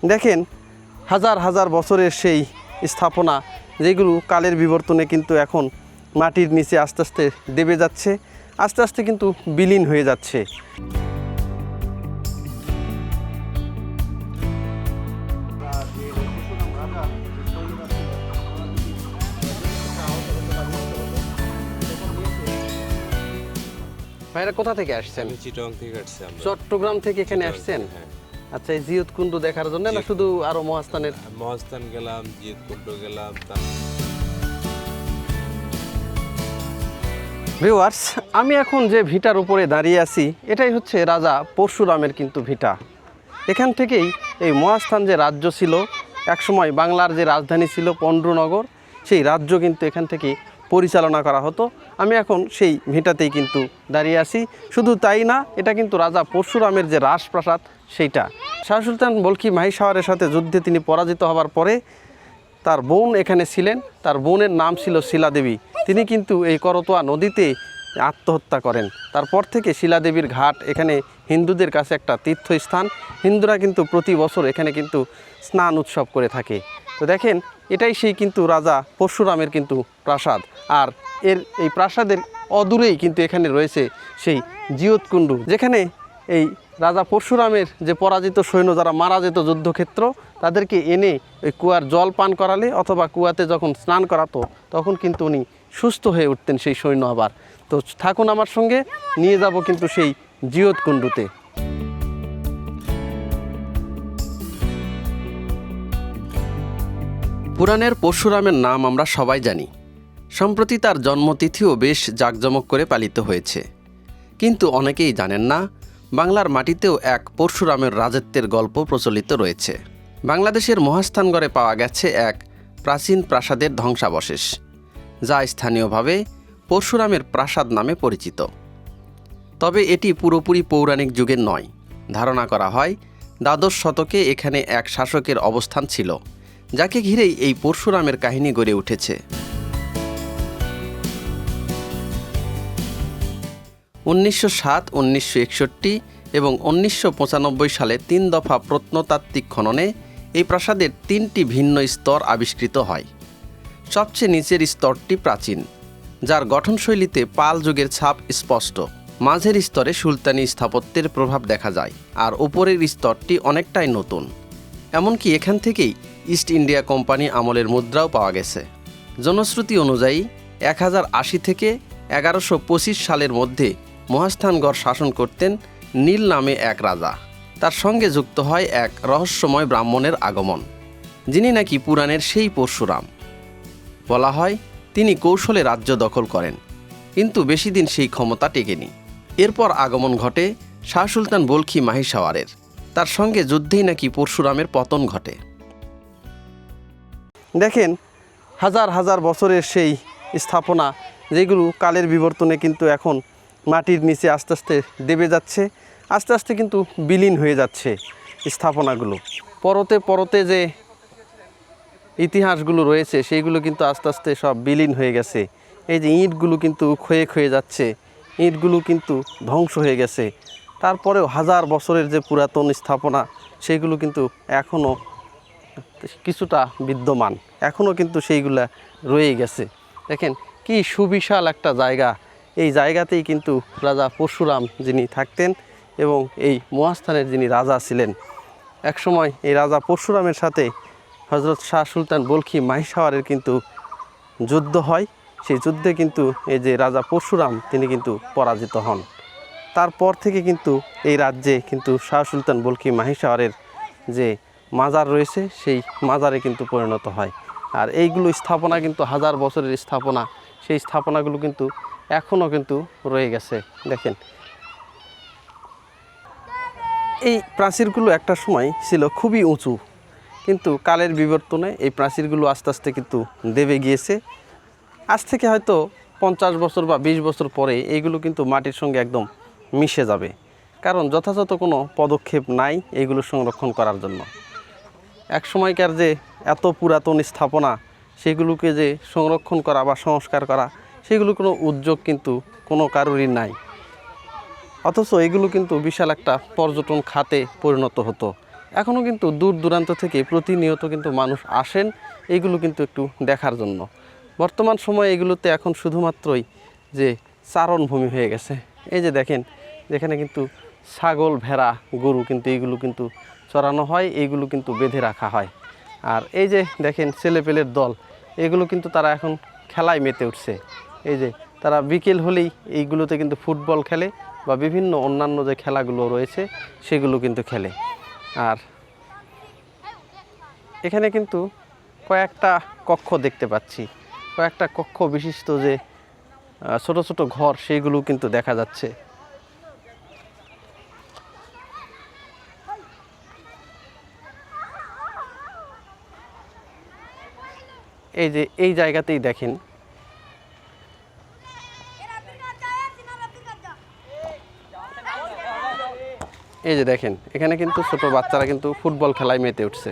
দেখেন হাজার হাজার বছরের সেই স্থাপনা যেগুলো কালের বিবর্তনে কিন্তু এখন মাটির নিচে আস্তে আস্তে দেবে যাচ্ছে, আস্তে আস্তে কিন্তু বিলীন হয়ে যাচ্ছে। ভাইরা কোথা থেকে আসছেন? চিটং থেকে আসছি আমরা। চট্টগ্রাম থেকে এখানে আসছেন? হ্যাঁ। আচ্ছা, এই জিয়ত কুণ্ড দেখার জন্য না শুধু আরো মহাস্থানের? মহাস্থান গেলাম, জিয়তকুণ্ড গেলাম। ভিউয়ার্স, আমি এখন যে ভিটার উপরে দাঁড়িয়ে আছি এটাই হচ্ছে রাজা পরশুরামের কিন্তু ভিটা। এখান থেকেই এই মহাস্থান যে রাজ্য ছিল, একসময় বাংলার যে রাজধানী ছিল পণ্ড্রনগর, সেই রাজ্য কিন্তু এখান থেকে পরিচালনা করা হতো। আমি এখন সেই ভিটাতেই কিন্তু দাঁড়িয়ে আছি। শুধু তাই না, এটা কিন্তু রাজা পরশুরামের যে রাজপ্রাসাদ সেইটা। শাহ সুলতান বলখি মাহিসাওয়ারের সাথে যুদ্ধে তিনি পরাজিত হওয়ার পরে তার বোন এখানে ছিলেন, তার বোনের নাম ছিল শিলাদেবী। তিনি কিন্তু এই করতোয়া নদীতে আত্মহত্যা করেন। তারপর থেকে শিলাদেবীর ঘাট এখানে হিন্দুদের কাছে একটা তীর্থস্থান। হিন্দুরা কিন্তু প্রতি বছর এখানে কিন্তু স্নান উৎসব করে থাকে। তো দেখেন, এটাই সেই কিন্তু রাজা পরশুরামের কিন্তু প্রাসাদ। আর এই প্রাসাদের অদূরেই কিন্তু এখানে রয়েছে সেই জিয়তকুণ্ড, যেখানে এই রাজা পরশুরামের যে পরাজিত সৈন্য যারা মারা যেত যুদ্ধক্ষেত্র, তাদেরকে এনে ওই কুয়ার জল পান করালে অথবা কুয়াতে যখন স্নান করাতো তখন কিন্তু উনি সুস্থ হয়ে উঠতেন সেই সৈন্য আবার। তো থাকুন আমার সঙ্গে, নিয়ে যাব কিন্তু সেই জিয়তকুণ্ডতে। পুরাণের পরশুরামের নাম আমরা সবাই জানি। সম্প্রতি তার জন্মতিথিও বেশ জাঁকজমক করে পালিত হয়েছে। কিন্তু অনেকেই জানেন না, বাংলার মাটিতেও এক পরশুরামের রাজত্বের গল্প প্রচলিত রয়েছে। বাংলাদেশের মহাস্থানগড়ে পাওয়া গেছে এক প্রাচীন প্রাসাদের ধ্বংসাবশেষ, যা স্থানীয়ভাবে পরশুরামের প্রাসাদ নামে পরিচিত। তবে এটি পুরোপুরি পৌরাণিক যুগের নয়। ধারণা করা হয় দ্বাদশ শতকে এখানে এক শাসকের অবস্থান ছিল, যাকে ঘিরেই এই পরশুরামের কাহিনী গড়ে উঠেছে। 1907, 1961 এবং 1995 সালে 3 দফা প্রত্নতাত্ত্বিক খননে এই প্রাসাদের 3টি ভিন্ন স্তর আবিষ্কৃত হয়। সবচেয়ে নিচের স্তরটি প্রাচীন, যার গঠনশৈলীতে পাল যুগের ছাপ স্পষ্ট। মাঝের স্তরে সুলতানি স্থাপত্যের প্রভাব দেখা যায়, আর উপরের স্তরটি অনেকটাই নতুন। এমনকি এখান থেকেই ইস্ট ইন্ডিয়া কোম্পানি আমলের মুদ্রাও পাওয়া গেছে। জনশ্রুতি অনুযায়ী 1080 থেকে 1125 সালের মধ্যে মহাস্থানগড় শাসন করতেন নীল নামে এক রাজা। তার সঙ্গে যুক্ত হয় এক রহস্যময় ব্রাহ্মণের আগমন, যিনি নাকি পুরাণের সেই পরশুরাম। বলা হয় তিনি কৌশলে রাজ্য দখল করেন, কিন্তু বেশি দিন সেই ক্ষমতা টেকেনি। এরপর আগমন ঘটে শাহ সুলতান বলখি মাহিসাওয়ারের। তার সঙ্গে যুদ্ধেই নাকি পরশুরামের পতন ঘটে। দেখেন হাজার হাজার বছরের সেই স্থাপনা যেগুলো কালের বিবর্তনে কিন্তু এখন মাটির নিচে আস্তে আস্তে দেবে যাচ্ছে, আস্তে আস্তে কিন্তু বিলীন হয়ে যাচ্ছে স্থাপনাগুলো। পরতে পরতে যে ইতিহাসগুলো রয়েছে সেইগুলো কিন্তু আস্তে আস্তে সব বিলীন হয়ে গেছে। এই যে ইঁটগুলো কিন্তু ক্ষয়ে ক্ষয়ে যাচ্ছে, ইঁটগুলো কিন্তু ধ্বংস হয়ে গেছে। তারপরেও হাজার বছরের যে পুরাতন স্থাপনা সেইগুলো কিন্তু এখনও কিছুটা বিদ্যমান, এখনও কিন্তু সেইগুলা রয়ে গেছে। দেখেন কি সুবিশাল একটা জায়গা। এই জায়গাতেই কিন্তু রাজা পরশুরাম যিনি থাকতেন এবং এই মহাস্থানের যিনি রাজা ছিলেন, একসময় এই রাজা পরশুরামের সাথে হজরত শাহ সুলতান বলখি মাহিসাওয়ারের কিন্তু যুদ্ধ হয়। সেই যুদ্ধে কিন্তু এই যে রাজা পরশুরাম তিনি কিন্তু পরাজিত হন। তারপর থেকে কিন্তু এই রাজ্যে কিন্তু শাহ সুলতান বলখি মাহিসাওয়ারের যে মাজার রয়েছে সেই মাজারে কিন্তু পরিণত হয়। আর এইগুলো স্থাপনা কিন্তু হাজার বছরের স্থাপনা, সেই স্থাপনাগুলো কিন্তু এখনও কিন্তু রয়ে গেছে। দেখেন এই প্রাচীরগুলো একটা সময় ছিল খুবই উঁচু, কিন্তু কালের বিবর্তনে এই প্রাচীরগুলো আস্তে আস্তে কিন্তু দেবে গিয়েছে। আজ থেকে হয়তো 50 বছর বা 20 বছর পরে এইগুলো কিন্তু মাটির সঙ্গে একদম মিশে যাবে, কারণ যথাযথ কোনো পদক্ষেপ নাই এইগুলো সংরক্ষণ করার জন্য। এক সময়কার যে এত পুরাতন স্থাপনা সেগুলোকে যে সংরক্ষণ করা বা সংস্কার করা, সেগুলো কোনো উদ্যোগ কিন্তু কোনো কারোরই নাই। অথচ এগুলো কিন্তু বিশাল একটা পর্যটন খাতে পরিণত হতো। এখনও কিন্তু দূর দূরান্ত থেকে প্রতিনিয়ত কিন্তু মানুষ আসেন এইগুলো কিন্তু একটু দেখার জন্য। বর্তমান সময়ে এগুলোতে এখন শুধুমাত্রই যে চারণভূমি হয়ে গেছে। এই যে দেখেন যেখানে কিন্তু ছাগল ভেড়া গরু কিন্তু এইগুলো কিন্তু চড়ানো হয়, এইগুলো কিন্তু বেঁধে রাখা হয়। আর এই যে দেখেন ছেলেপেলের দল, এগুলো কিন্তু তারা এখন খেলায় মেতে উঠছে। এই যে তারা বিকেল হলেই এইগুলোতে কিন্তু ফুটবল খেলে বা বিভিন্ন অন্যান্য যে খেলাগুলো রয়েছে সেগুলো কিন্তু খেলে। আর এখানে কিন্তু কয়েকটা কক্ষ দেখতে পাচ্ছি, কয়েকটা কক্ষ বিশিষ্ট যে ছোট ছোট ঘর সেইগুলো কিন্তু দেখা যাচ্ছে। এই যে এই জায়গাতেই দেখেন এই যে দেখেন এখানে কিন্তু ছোট বাচ্চারা কিন্তু ফুটবল খেলায় মেতে উঠছে।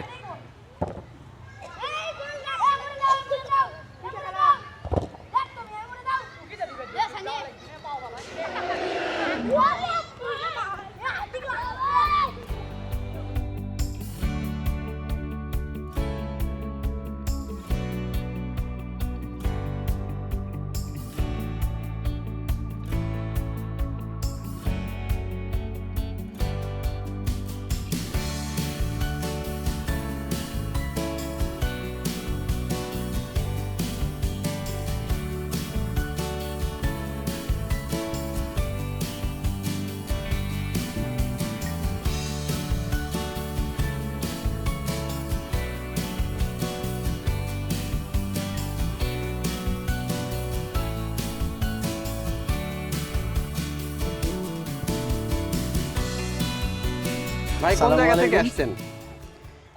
ভাই কোন আসসালামু জায়গা থেকে আলাইকুম। আসছেন?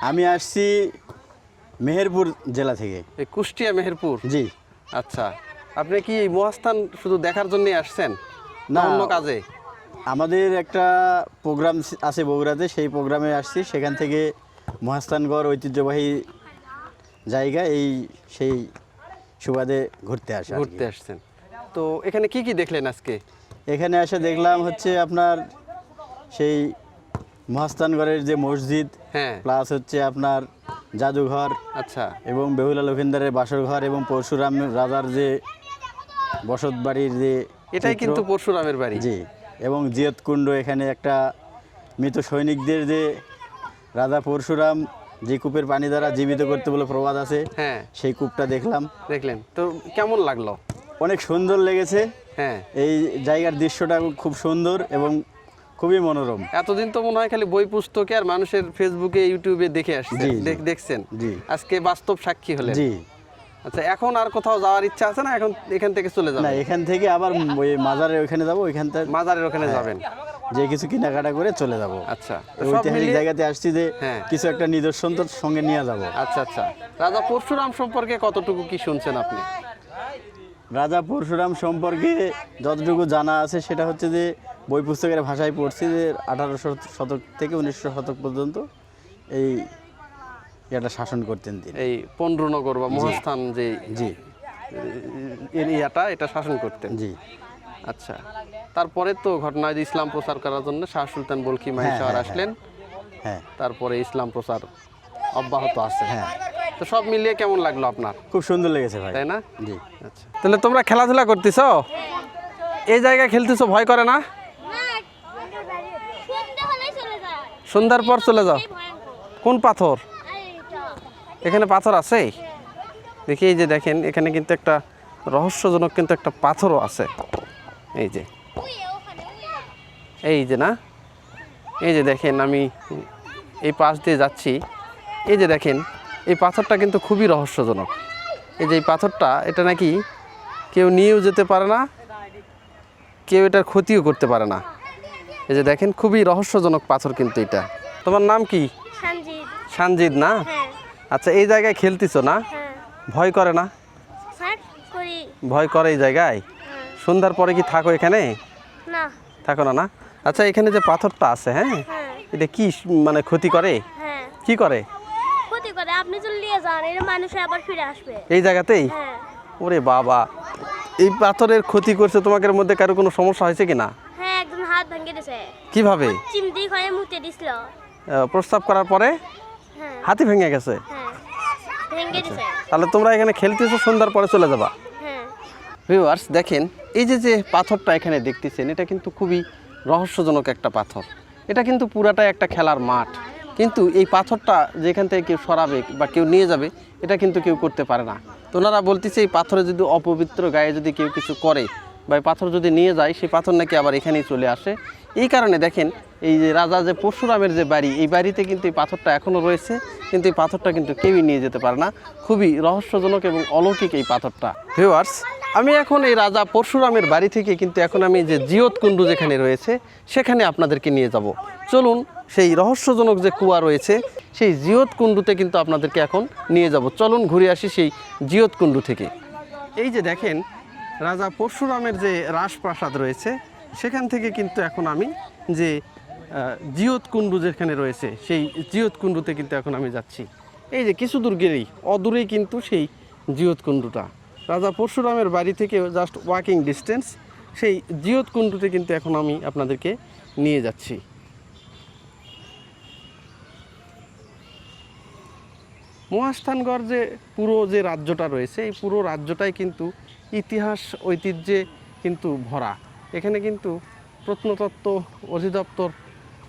আমি আসছি মেহেরপুর জেলা থেকে। এই কুষ্টিয়া মেহেরপুর। জি আচ্ছা, আপনি কি এই মহাস্থান শুধু দেখার জন্য আসছেন না না, অন্য কাজে? আমাদের একটা প্রোগ্রাম আছে বগুড়াতে, সেই প্রোগ্রামে আসছি। সেখান থেকে মহাস্থানগড় ঐতিহ্যবাহী জায়গা, সেই সুবাদে ঘুরতে আসা আর কি। ঘুরতে আসছেন। তো এখানে কি কি দেখলেন আজকে? এখানে এসে দেখলাম হচ্ছে আপনার সেই মহাস্থানগড়ের যে মসজিদ, হ্যাঁ প্লাস হচ্ছে আপনার জাদুঘর আচ্ছা এবং বেহুলা লক্ষিন্দারের বাসর ঘর এবং পরশুরাম রাজার যে বসত বাড়ির যে এটাই চিত্র। কিন্তু পরশুরামের বাড়ি। জি, এবং জিয়তকুণ্ড, এখানে একটা মৃত সৈনিকদের যে রাজা পরশুরাম যে কূপের পানি দ্বারা জীবিত করতে বলে প্রবাদ আছে, হ্যাঁ সেই কূপটা দেখলাম। দেখলেন তো কেমন লাগলো? অনেক সুন্দর লেগেছে। হ্যাঁ এই জায়গার দৃশ্যটা খুব সুন্দর এবং খুবই মনোরম। এতদিন তো মনে হয় খালি বই পুস্তকে আর মানুষের ফেসবুকে ইউটিউবে দেখে আসছেন, জি, জি। দেখছেন। জি আজকে বাস্তব সাক্ষী হলেন। জি। আচ্ছা, এখন আর কোথাও যাওয়ার ইচ্ছা আছে না? এখন এখান থেকে চলে না, যাবেন? এখান থেকে আবার ওই মাজারের ওইখানে যাবো, ওইখানটা মাজারের ওখানে যাবেন। যে কিছু কেনাকাটা করে চলে যাব। আচ্ছা, তো এই সব ঐতিহাসিক মিলিয়ে- জায়গাতে আসছি যে হ্যাঁ। কিছু একটা নিদর্শন তো সঙ্গে নিয়ে যাব। আচ্ছা আচ্ছা, রাজা পরশুরাম সম্পর্কে কতটুকু কি শুনছেন আপনি? রাজা পরশুরাম সম্পর্কে যতটুকু জানা আছে সেটা হচ্ছে যে বই পুস্তকের ভাষায় পড়ছি যে 1800 শতক থেকে 1900 শতক পর্যন্ত এই এটা শাসন করতেন তিনি। এই পন্ড্রনগর বা মহাস্থান যে জি এরিয়াটা, এটা শাসন করতেন। জি আচ্ছা, তারপরে তো ঘটনা যে ইসলাম প্রচার করার জন্য শাহ সুলতান বলখি মাহিশহর হ্যাঁ, আসলেন। হ্যাঁ তারপরে ইসলাম প্রচার অব্যাহত আছে। হ্যাঁ, তো সব মিলিয়ে কেমন লাগলো আপনার, খুব সুন্দর লেগেছে ভাই। তাই না? জি। আচ্ছা, তাহলে তোমরা খেলাধুলা করতেছো, এই জায়গায় খেলতেছো, ভয় করে না? সন্ধ্যার পর চলে যাও। কোন পাথর? এখানে পাথর আছে দেখি। এই যে দেখেন এখানে কিন্তু একটা রহস্যজনক কিন্তু একটা পাথরও আছে। এই যে না, এই যে দেখেন আমি এই পাশ দিয়ে যাচ্ছি, এই যে দেখেন এই পাথরটা কিন্তু খুবই রহস্যজনক। এই যে এই পাথরটা, এটা নাকি কেউ নিয়েও যেতে পারে না, কেউ এটার ক্ষতিও করতে পারে না। এই যে দেখেন খুবই রহস্যজনক পাথর কিন্তু এটা। তোমার নাম কি? সঞ্জিত। সানজিদ না? হ্যাঁ আচ্ছা, এই জায়গায় খেলতেছো না? হ্যাঁ ভয় করে না? স্যার করি। ভয় করে এই জায়গায়? হ্যাঁ। সন্ধ্যার পরে কি থাকো এখানে? না। থাকো না? না। আচ্ছা, এখানে যে পাথরটা আছে, হ্যাঁ, হ্যাঁ এটা কি মানে ক্ষতি করে? হ্যাঁ কি করে ক্ষতি করে। আপনি যদি নিয়ে যান এর মানুষ আবার ফিরে আসবে। এই জায়গাতেই? হ্যাঁ ওরে বাবা, এই পাথরের ক্ষতি করছে, তোমাদের মধ্যে কারো কোনো সমস্যা হয়েছে কি না? হ্যাঁ একজন হাত ভেঙে দিয়েছে। কিভাবে? চিমটি হয়ে মুতে দিছিল। প্রস্তাব করার পরে হ্যাঁ হাতি ভেঙে গেছে। হ্যাঁ ভেঙে গেছে। তাহলে তোমরা এখানে খেলতেছো, সন্ধ্যার পরে চলে যাবা। হ্যাঁ ভিউয়ার্স দেখেন, এই যে যে পাথরটা এখানে দেখতেছেন, এটা কিন্তু খুবই রহস্যজনক একটা পাথর। এটা কিন্তু পুরাটাই একটা খেলার মাঠ, কিন্তু এই পাথরটা যেখান থেকে কেউ সরাবে বা কেউ নিয়ে যাবে, এটা কিন্তু কেউ করতে পারে না। তো ওনারা বলতেছে এই পাথরে যদি অপবিত্র গায়ে যদি কেউ কিছু করে বা এই পাথর যদি নিয়ে যায়, সেই পাথর নাকি আবার এখানেই চলে আসে। এই কারণে দেখেন, এই যে রাজা যে পরশুরামের যে বাড়ি, এই বাড়িতে কিন্তু এই পাথরটা এখনও রয়েছে, কিন্তু এই পাথরটা কিন্তু কেউই নিয়ে যেতে পারে না। খুবই রহস্যজনক এবং অলৌকিক এই পাথরটা। ভিউয়ার্স, আমি এখন এই রাজা পরশুরামের বাড়ি থেকে কিন্তু এখন আমি যে জিয়ত কুণ্ডু যেখানে রয়েছে সেখানে আপনাদেরকে নিয়ে যাব। চলুন, সেই রহস্যজনক যে কুয়া রয়েছে সেই জিয়ত কুণ্ডুতে কিন্তু আপনাদেরকে এখন নিয়ে যাব। চলুন ঘুরে আসি সেই জিয়ত কুণ্ডু থেকে। এই যে দেখেন, রাজা পরশুরামের যে রাজপ্রাসাদ রয়েছে সেখান থেকে কিন্তু এখন আমি যে জিয়ত কুণ্ডু যেখানে রয়েছে সেই জিয়ত কুণ্ডুতে কিন্তু এখন আমি যাচ্ছি। এই যে কিছু দূর গেলেই অদূরেই কিন্তু সেই জিয়ত কুণ্ডুটা, রাজা পরশুরামের বাড়ি থেকে জাস্ট ওয়াকিং ডিস্টেন্স। সেই জিয়ত কুণ্ডুতে কিন্তু এখন আমি আপনাদেরকে নিয়ে যাচ্ছি। মহাস্থানগড় যে পুরো যে রাজ্যটা রয়েছে, এই পুরো রাজ্যটাই কিন্তু ইতিহাস ঐতিহ্যে কিন্তু ভরা। এখানে কিন্তু প্রত্নতত্ত্ব অধিদপ্তর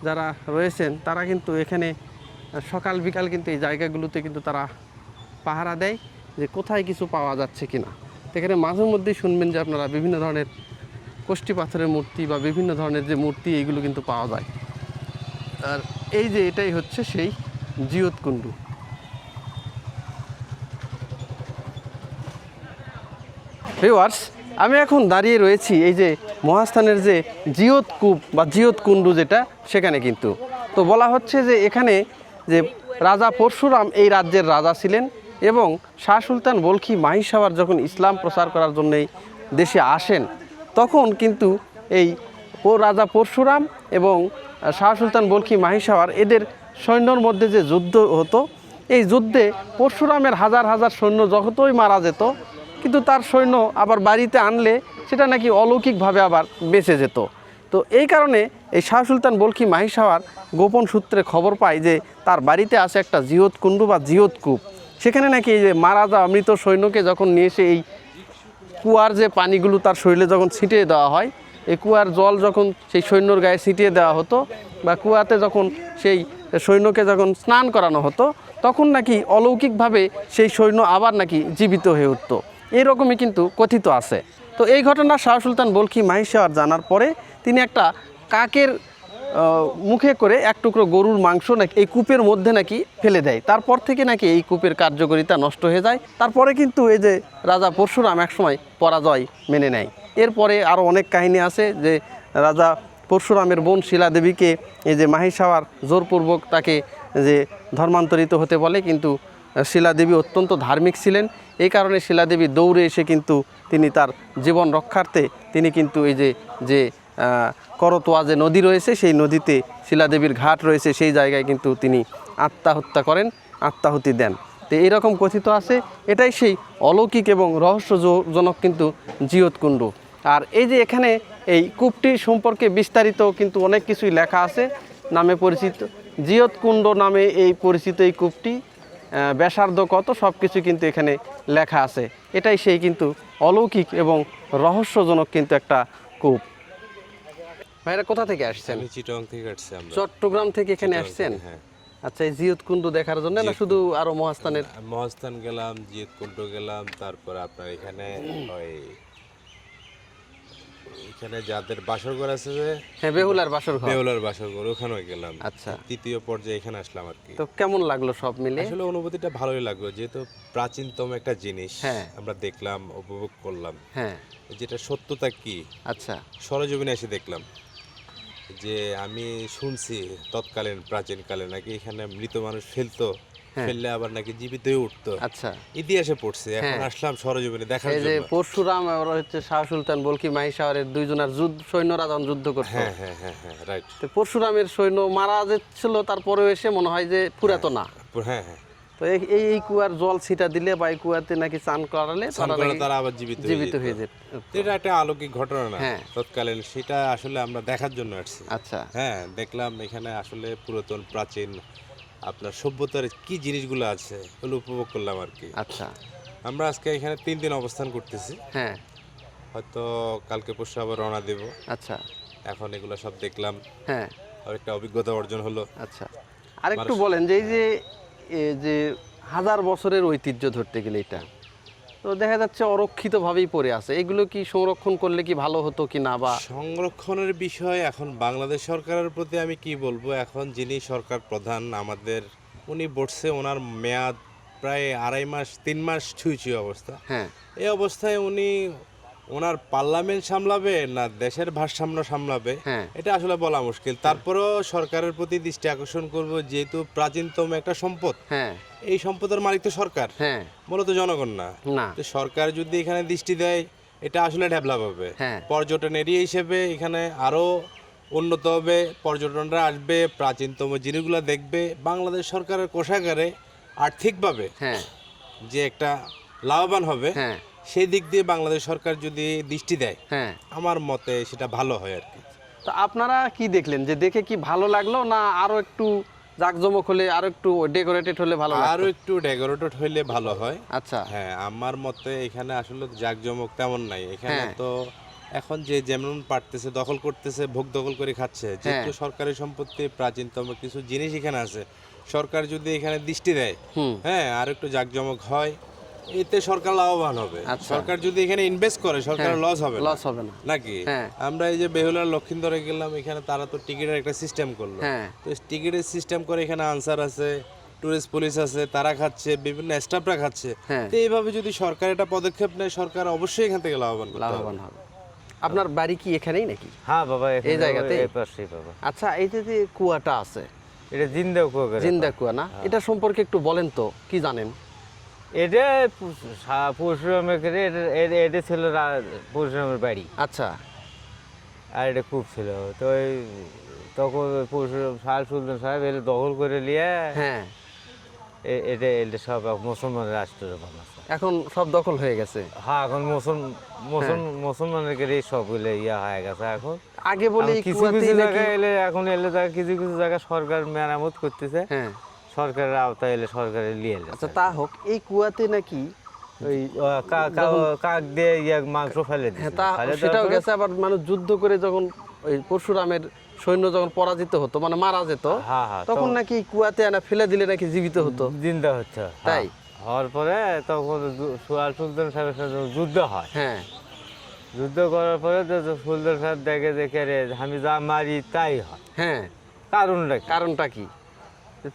যারা রয়েছেন তারা কিন্তু এখানে সকাল বিকাল কিন্তু এই জায়গাগুলোতে কিন্তু তারা পাহারা দেয় যে কোথায় কিছু পাওয়া যাচ্ছে কিনা। এখানে মাঝে মধ্যেই শুনবেন যে আপনারা বিভিন্ন ধরনের কোষ্ঠী পাথরের মূর্তি বা বিভিন্ন ধরনের যে মূর্তি, এইগুলো কিন্তু পাওয়া যায়। আর এই যে এটাই হচ্ছে সেই জিয়ত কুণ্ডু। ভিউয়ার্স, আমি এখন দাঁড়িয়ে রয়েছি এই যে মহাস্থানের যে জিয়ত কূপ বা জিয়ত কুণ্ডু যেটা, সেখানে কিন্তু তো বলা হচ্ছে যে এখানে যে রাজা পরশুরাম এই রাজ্যের রাজা ছিলেন এবং শাহ সুলতান বলখি মাহিসাওয়ার যখন ইসলাম প্রচার করার জন্যই দেশে আসেন, তখন কিন্তু এই রাজা পরশুরাম এবং শাহ সুলতান বলখি মাহিসাওয়ার এদের সৈন্যর মধ্যে যে যুদ্ধ হতো, এই যুদ্ধে পরশুরামের হাজার হাজার সৈন্য যতই মারা যেত, কিন্তু তার সৈন্য আবার বাড়িতে আনলে সেটা নাকি অলৌকিকভাবে আবার বেঁচে যেত। তো এই কারণে এই শাহ সুলতান বলখি মাহিসাওয়ার গোপন সূত্রে খবর পায় যে তার বাড়িতে আছে একটা জিয়ত কুণ্ডু বা জিয়ত কূপ। সেখানে নাকি এই যে মারা যাওয়া মৃত সৈন্যকে যখন নিয়ে এসে এই কুয়ার যে পানিগুলো তার শরীরে যখন ছিটিয়ে দেওয়া হয়, এই কুয়ার জল যখন সেই সৈন্যর গায়ে ছিটিয়ে দেওয়া হতো বা কুয়াতে যখন সেই সৈন্যকে যখন স্নান করানো হতো, তখন নাকি অলৌকিকভাবে সেই সৈন্য আবার নাকি জীবিত হয়ে উঠতো। এইরকমই কিন্তু কথিত আছে। তো এই ঘটনা শাহ সুলতান বলখি মাহিসাওয়ার জানার পরে তিনি একটা কাকের মুখে করে এক টুকরো গরুর মাংস নাকি এই কূপের মধ্যে নাকি ফেলে দেয়। তারপর থেকে নাকি এই কূপের কার্যকারিতা নষ্ট হয়ে যায়। তারপরে কিন্তু এই যে রাজা পরশুরাম একসময় পরাজয় মেনে নেয়। এরপরে আরও অনেক কাহিনী আছে যে রাজা পরশুরামের বোন শিলাদেবীকে এই যে মাহিসাওয়ার জোরপূর্বক তাকে যে ধর্মান্তরিত হতে বলে, কিন্তু শিলাদেবী অত্যন্ত ধার্মিক ছিলেন। এই কারণে শিলাদেবী দৌড়ে এসে কিন্তু তিনি তার জীবন রক্ষার্থে তিনি কিন্তু এই যে করতোয়া যে নদী রয়েছে সেই নদীতে শিলাদেবীর ঘাট রয়েছে সেই জায়গায় কিন্তু তিনি আত্মহত্যা করেন, আত্মাহুতি দেন। তো এইরকম কথিত আছে। এটাই সেই অলৌকিক এবং রহস্যজনক কিন্তু জিয়ত কুণ্ডু। আর এই যে এখানে এই কূপটির সম্পর্কে বিস্তারিত কিন্তু অনেক কিছুই লেখা আছে, নামে পরিচিত জিয়ত কুণ্ড নামে এই পরিচিত এই কূপটি, ব্যাসার্ধ কত, সব কিছু কিন্তু এখানে লেখা আছে। এটাই সেই কিন্তু অলৌকিক এবং রহস্যজনক কিন্তু একটা কূপ। ভাইরা কোথা থেকে আসছেন? আমি চিটং থেকে আসছি আমরা। চট্টগ্রাম থেকে এখানে চিটগাং আসছেন? থেকে, হ্যাঁ। আচ্ছা, এই জিয়ত কুণ্ডু দেখার জন্য না শুধু আরো মহাস্থানের? মহাস্থান গেলাম, জিয়ত কুণ্ড গেলাম, তারপর আপনার এখানে এখানে যাদের বাসরঘর আছে যে, হ্যাঁ, বেহুলার বাসরঘর, বেহুলার বাসরঘর, ওখানেও গেলাম। আচ্ছা। তৃতীয় পর্যায়ে এখানে আসলাম আর কি। তো কেমন লাগলো সব মিলে? আসলে অনুভূতিটা ভালোই লাগলো, যেহেতু প্রাচীনতম একটা জিনিস হ্যাঁ। আমরা দেখলাম, উপভোগ করলাম। হ্যাঁ, যেটা সত্যতা কি আচ্ছা, সরজমিনে এসে দেখলাম। যে আমি শুনছি তৎকালীন প্রাচীনকালে নাকি এখানে মৃত মানুষ ফেলতো, ফেললে আবার নাকি জীবিত হয়ে উঠতো। আচ্ছা, ইতিহাসে পড়ছে, এখন আসলাম সরজমিনে দেখার এই যে জন্য। পরশুরাম আর হচ্ছে শাহ সুলতান বলখি মাহিসাওয়ারের দুইজনের সৈন্যরা যখন যুদ্ধ করতো, হ্যাঁ হ্যাঁ হ্যাঁ হ্যাঁ, রাইট। তো পরশুরামের সৈন্য মারা যাচ্ছিল, তারপরেও এসে মনে হয় যে পুরাতো না। হ্যাঁ হ্যাঁ, তো তো এই কুয়ার জল ছিটা দিলে বা এই কুয়াতে নাকি চান করালে স্নান তারা করে নাকি তারা আবার জীবিত জীবিত হয়ে যেত। এটা একটা অলৌকিক ঘটনা না হ্যাঁ। তৎকালীন, সেটা আসলে আমরা দেখার জন্য আসছি। আচ্ছা হ্যাঁ, দেখলাম এখানে আসলে পুরাতন প্রাচীন আপনার সভ্যতার কি জিনিসগুলো আছে ওগুলো উপভোগ করলাম আর কি। আচ্ছা আমরা আজকে এখানে 3 দিন অবস্থান করতেছি, হ্যাঁ হয়তো কালকে পরশু আবার রওনা দেব। আচ্ছা এখন এগুলো সব দেখলাম, হ্যাঁ আর একটা অভিজ্ঞতা অর্জন হলো। আচ্ছা আরেকটু বলেন যে এই যে হাজার বছরের ঐতিহ্য ধরতে গেলে এটা তো দেখা যাচ্ছে অরক্ষিতভাবেই পড়ে আছে, এগুলো কি সংরক্ষণ করলে কি ভালো হতো কি না, বা সংরক্ষণের বিষয় এখন বাংলাদেশ সরকারের প্রতি আমি কি বলবো, এখন যিনি সরকার প্রধান আমাদের, উনি বসছে, ওনার মেয়াদ প্রায় 2.5 মাস 3 মাস ছুঁই অবস্থা। হ্যাঁ এই অবস্থায় উনি ওনার পার্লামেন্ট সামলাবে না দেশের ভারসাম্য সামলাবে, হ্যাঁ এটা আসলে বলা মুশকিল। তারপরেও সরকারের প্রতি দৃষ্টি আকর্ষণ করব, যেহেতু প্রাচীনতম একটা সম্পদ, হ্যাঁ এই সম্পদের মালিক তো সরকার, হ্যাঁ মূলত জনগণ না। না তো সরকার যদি এখানে দৃষ্টি দেয় এটা আসলে ডেভেলপ হবে। হ্যাঁ পর্যটন এরিয়া হিসেবে এখানে আরো উন্নত হবে, পর্যটনরা আসবে, প্রাচীনতম জিনিসগুলো দেখবে, বাংলাদেশ সরকারের কোষাগারে আর্থিকভাবে হ্যাঁ যে একটা লাভবান হবে, হ্যাঁ সেই দিক দিয়ে বাংলাদেশ সরকার যদি দৃষ্টি দেয় হ্যাঁ আমার মতে সেটা ভালো হয় আর কি। তো আপনারা কি দেখলেন, যে দেখে কি ভালো লাগলো, না আরো একটু জাঁকজমক হলে, আরো একটু ডেকোরেটেড হলে ভালো লাগতো? আরো একটু ডেকোরেটেড হইলে ভালো হয়। আচ্ছা হ্যাঁ, আমার মতে এখানে আসলে জাঁকজমক তেমন নাই এখানে। হ্যাঁ। তো এখন যে যেমন পারতেছে দখল করতেছে, ভোগ দখল করে খাচ্ছে, যেহেতু সরকারি সম্পত্তি প্রাচীনতম কিছু জিনিস এখানে আছে, সরকার যদি এখানে দৃষ্টি দেয়, হুম হ্যাঁ, আর একটু জাঁকজমক হয়, এতে সরকার লাভবান হবে। আচ্ছা। সরকার যদি এখানে ইনভেস্ট করে সরকারের লস হবে না। লস হবে না। নাকি হ্যাঁ। আমরা এই যে বেহুলার লক্ষিন্দরে গেলাম, এখানে তারা তো টিকিটের একটা সিস্টেম করলো। হ্যাঁ। তো টিকিটের সিস্টেম করে এখানে আনসার আছে, টুরিস্ট পুলিশ আছে, তারা খাচ্ছে, বিভিন্ন স্টাফরা খাচ্ছে। হ্যাঁ। তো এইভাবে যদি সরকার একটা পদক্ষেপ নেয়, সরকার অবশ্যই এখান থেকে লাভবান করতে হবে। লাভবান হবে। আপনার বাড়ি কি এখানেই নাকি? হ্যাঁ বাবা, এই জায়গাতেই? এই পাশেই বাবা। আচ্ছা, এই যে কুয়াটা আছে, এটা জিন্দা কুয়া করে। জিন্দা কুয়া না, এটা সম্পর্কে একটু বলেন তো, কি জানেন? এটা পরশুরামের এটা ছিল পরশুরামের বাড়ি, আচ্ছা আর এটা কূপ ছিল। তো তখন পরশুরাম সুলতান সাহেব এটা দখল করে নিয়ে হ্যাঁ, এটা এটা সব মুসলমানের রাষ্ট্র বানাচ্ছে। এখন সব দখল হয়ে গেছে। হ্যাঁ, এখন মুসলমানের সবগুলো ইয়া হয়ে গেছে। এখন আগে বলে এই কিছু কুয়াতেই কিছু নাকি- জায়গায় এলে এখন কিছু কিছু জায়গা সরকার মেরামত করতেছে, হ্যাঁ সরকারের আওতায় এলে সরকারের লিয়ে এলে। আচ্ছা, তা হোক, এই কুয়াতে নাকি ওই কাক দিয়ে মাংস ফেলে দিছে। হ্যাঁ, তা ফেলে সেটাও দেওয়ার পরে- গেছে। আবার মানুষ যুদ্ধ করে যখন ওই পরশুরামের সৈন্য যখন পরাজিত হতো, মানে মারা যেত, হ্যাঁ, হ্যাঁ, তখন নাকি কুয়াতে আনা ফেলে দিলে নাকি জীবিত হতো। জিন্দা হচ্ছে। তাই? হওয়ার পরে তখন সুলতান সাহেবের সাথে যুদ্ধ হয়। হ্যাঁ যুদ্ধ করার পরে তো সুলতান সাহেব দেখে রে আমি যা মারি তাই হয়। হ্যাঁ, কারণটা কি? কারণটা কি?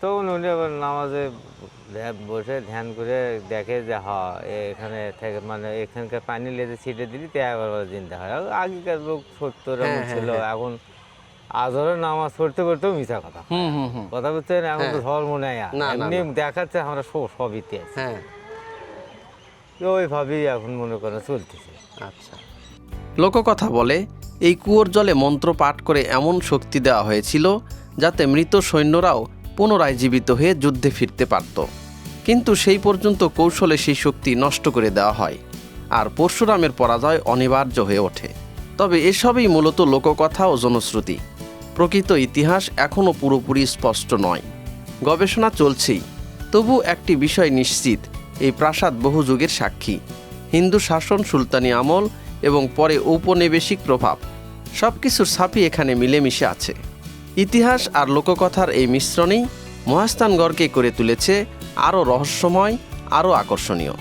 তখন উনি আবার নামাজে বসে ধ্যান করে দেখে যে এখানে থেকে মানে এখানকার পানি লেজে ছিটে দিলি তাই আবার জিন্দা হয়। আগেকার লোক 70 এমন ছিল, এখন আজরে নামাজ পড়তে পড়তেও মিশা কথা। কথা বলছেন, এখন তো ধর্ম নেই, না, না, এমনি না। দেখাচ্ছে আমরা সব ইতিহাস। হ্যাঁ ওইভাবেই এখন মনে করেন চলতেছে। আচ্ছা, লোককথা বলে এই কুয়োর জলে মন্ত্র পাঠ করে এমন শক্তি দেওয়া হয়েছিল যাতে মৃত সৈন্যরাও পুনরায় জীবিত হয়ে যুদ্ধে ফিরতে পারত। কিন্তু সেই পর্যন্ত কৌশলে সেই শক্তি নষ্ট করে দেওয়া হয়, আর পরশুরামের পরাজয় অনিবার্য হয়ে ওঠে। তবে এসবই মূলত লোককথা ও জনশ্রুতি। প্রকৃত ইতিহাস এখনও পুরোপুরি স্পষ্ট নয়, গবেষণা চলছেই। তবু একটি বিষয় নিশ্চিত, এই প্রাসাদ বহু যুগের সাক্ষী। হিন্দু শাসন, সুলতানি আমল এবং পরে ঔপনিবেশিক প্রভাব সব কিছুর ছাপই এখানে মিলেমিশে আছে। ইতিহাস আর লোককথার এই মিশ্রণেই মহাস্থানগড়কে করে তুলেছে আরও রহস্যময়, আরও আকর্ষণীয়।